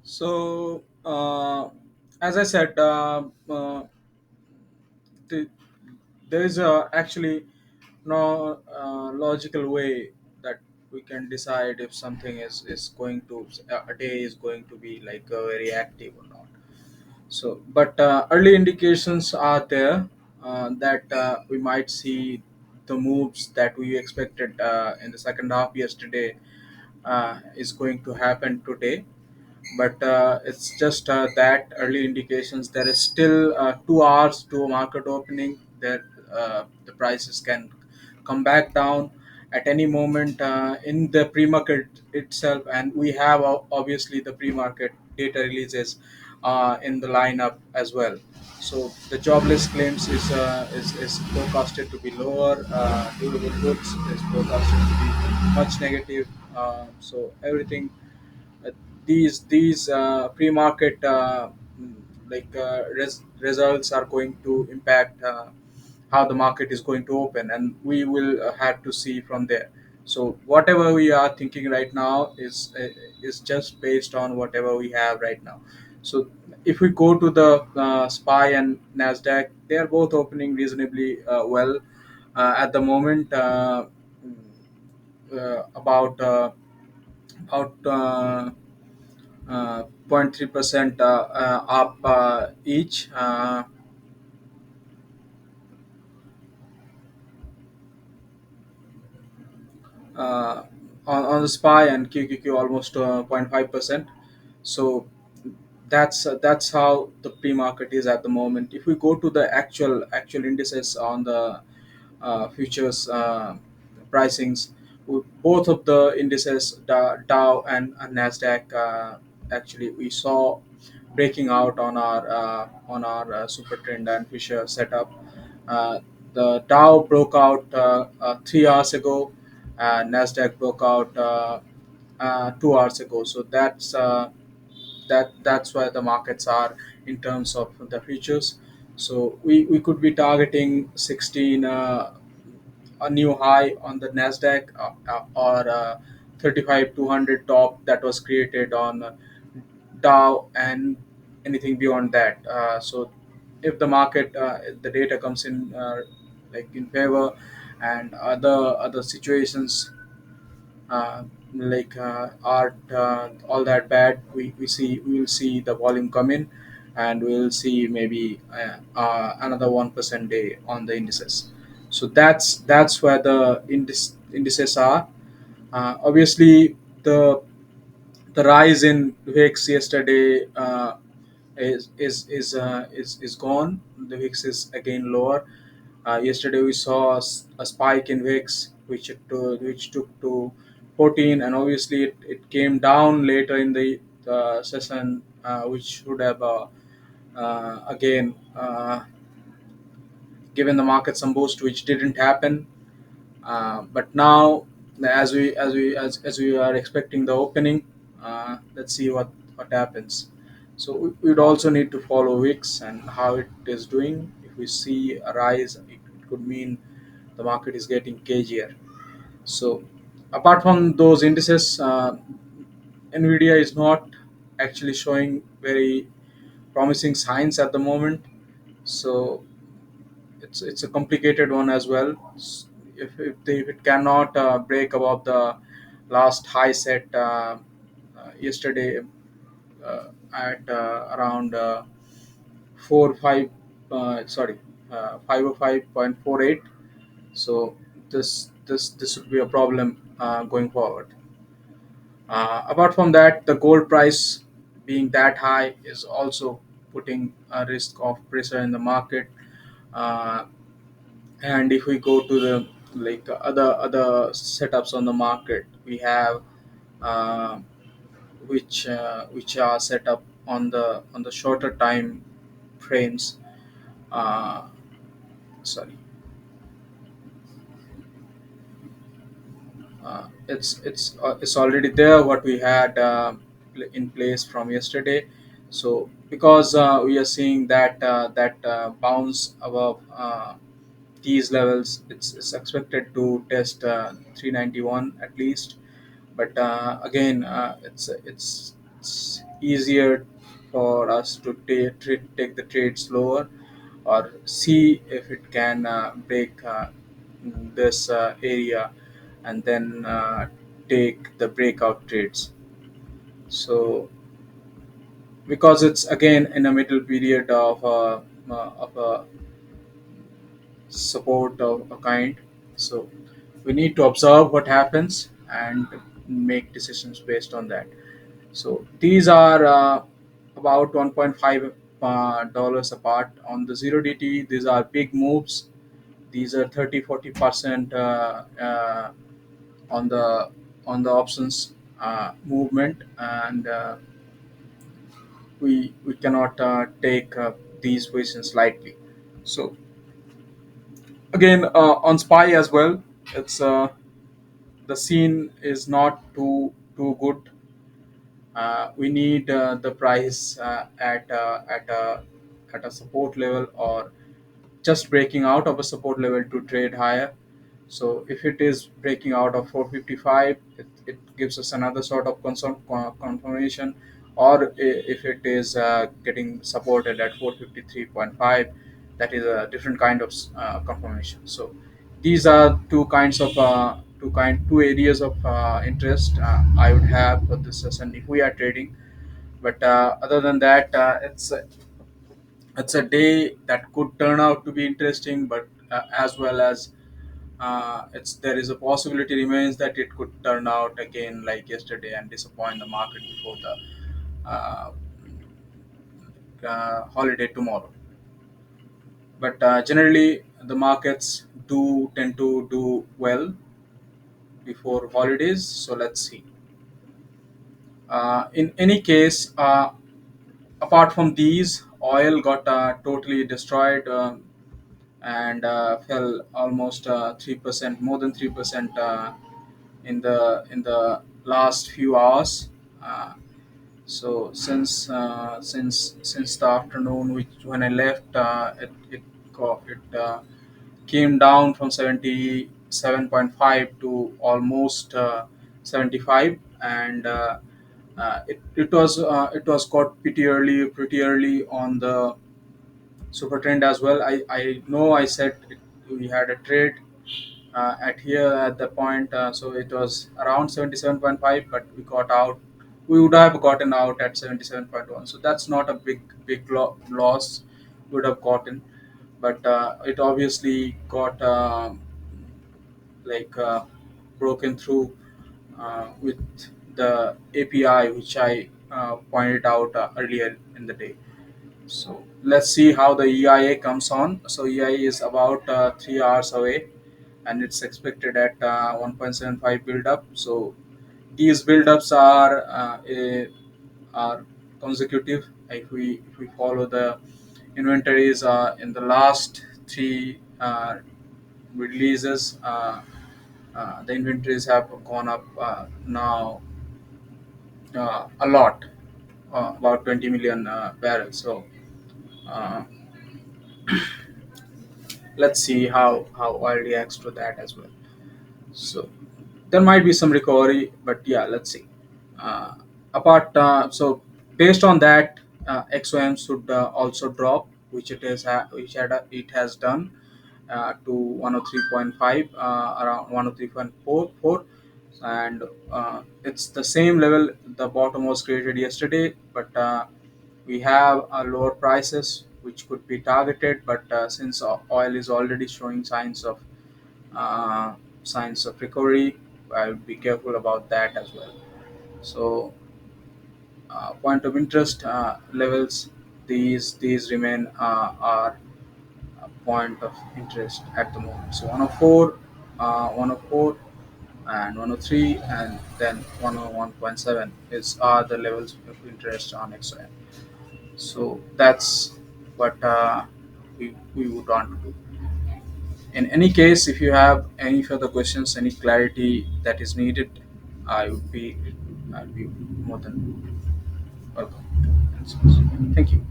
So, as I said, the, there is actually no logical way that we can decide if something is going to a day is going to be like very active or not. So, but early indications are there that we might see the moves that we expected in the second half yesterday is going to happen today, but it's just that early indications. There is still 2 hours to market opening. That the prices can come back down at any moment in the pre-market itself, and we have obviously the pre-market data releases in the lineup as well. So the jobless claims is forecasted to be lower. Durable goods is forecasted to be much negative. So everything uh, these pre-market results are going to impact how the market is going to open, and we will have to see from there. So whatever we are thinking right now is just based on whatever we have right now. So if we go to the SPY and Nasdaq, they are both opening reasonably well at the moment. About about 0.3% up each. Uh, on the SPY and QQQ almost 0.5%. So that's how the pre-market is at the moment. If we go to the actual indices on the futures pricings, both of the indices, Dow and Nasdaq, actually we saw breaking out on our super trend and Fisher setup. Uh, the Dow broke out 3 hours ago. Nasdaq broke out 2 hours ago. So that's where the markets are in terms of the futures. So we could be targeting 16, a new high on the Nasdaq, or 35 200 top that was created on Dow, and anything beyond that. So if the market, the data comes in like in favor, and other situations uh, aren't all that bad, we will see the volume come in, and we'll see maybe another 1% day on the indices. So that's where the indices are. Obviously, the rise in VIX yesterday is gone. The VIX is again lower. Yesterday we saw a spike in VIX, which took to 14, and obviously it came down later in the session, which should have again given the market some boost, which didn't happen. But now, as we are expecting the opening, let's see what happens. So we would also need to follow VIX and how it is doing. If we see a rise, it could mean the market is getting cagier. So apart from those indices, Nvidia is not actually showing very promising signs at the moment. So it's a complicated one as well. If it cannot break above the last high set yesterday at around 505.48. So this would be a problem going forward. Apart from that, the gold price being that high is also putting a risk of pressure in the market. Uh, and if we go to the other setups on the market, we have uh, which are set up on the shorter time frames. uh, Sorry, it's already there what we had in place from yesterday. So because we are seeing that bounce above these levels, it's expected to test 391 at least. But again, it's easier for us to take the trade slower, or see if it can break this area, and then take the breakout trades. So because it's again in a middle period of a support of a kind, so we need to observe what happens and make decisions based on that. So these are about 1.5 dollars apart on the 0 DT. These are big moves. These are 30-40% on the options movement, and we cannot take these positions lightly. So again, on SPY as well, it's the scene is not too good. We need the price at a support level, or just breaking out of a support level to trade higher. So if it is breaking out of 455, it gives us another sort of confirmation. Or if it is getting supported at 453.5, that is a different kind of confirmation. So these are two areas of interest I would have for this session if we are trading. But other than that, it's a day that could turn out to be interesting, but as well as it's there is a possibility remains that it could turn out again like yesterday and disappoint the market before the uh, holiday tomorrow. But generally, the markets do tend to do well before holidays. So let's see. In any case, apart from these, oil got totally destroyed. And fell almost 3%, more than 3% in the last few hours. Uh, so since the afternoon, which when I left, it came down from 77.5 to almost 75, and it was caught pretty early on the super trend as well. I know I said we had a trade at here at the point, so it was around 77.5, but we got out. We would have gotten out at 77.1, so that's not a big loss we would have gotten. But it obviously got like broken through with the API, which I pointed out earlier in the day. So let's see how the EIA comes on. So EIA is about 3 hours away, and it's expected at 1.75 build up. So these build-ups are consecutive. If we follow the inventories in the last three releases, the inventories have gone up now a lot, about 20 million barrels. So uh, let's see how oil reacts to that as well. So there might be some recovery, but yeah, let's see. Uh, apart so based on that, XOM should also drop, which it has done to 103.5, around 103.44, and it's the same level the bottom was created yesterday. But we have lower prices which could be targeted, but since oil is already showing uh, signs of recovery, I would be careful about that as well. So point of interest levels, these remain are a point of interest at the moment. So 104, 104, and 103, and then 101.7 is are the levels of interest on XOM. So that's what we would want to do. In any case, if you have any further questions, any clarity that is needed, I would be I'd be more than welcome to answers. Thank you.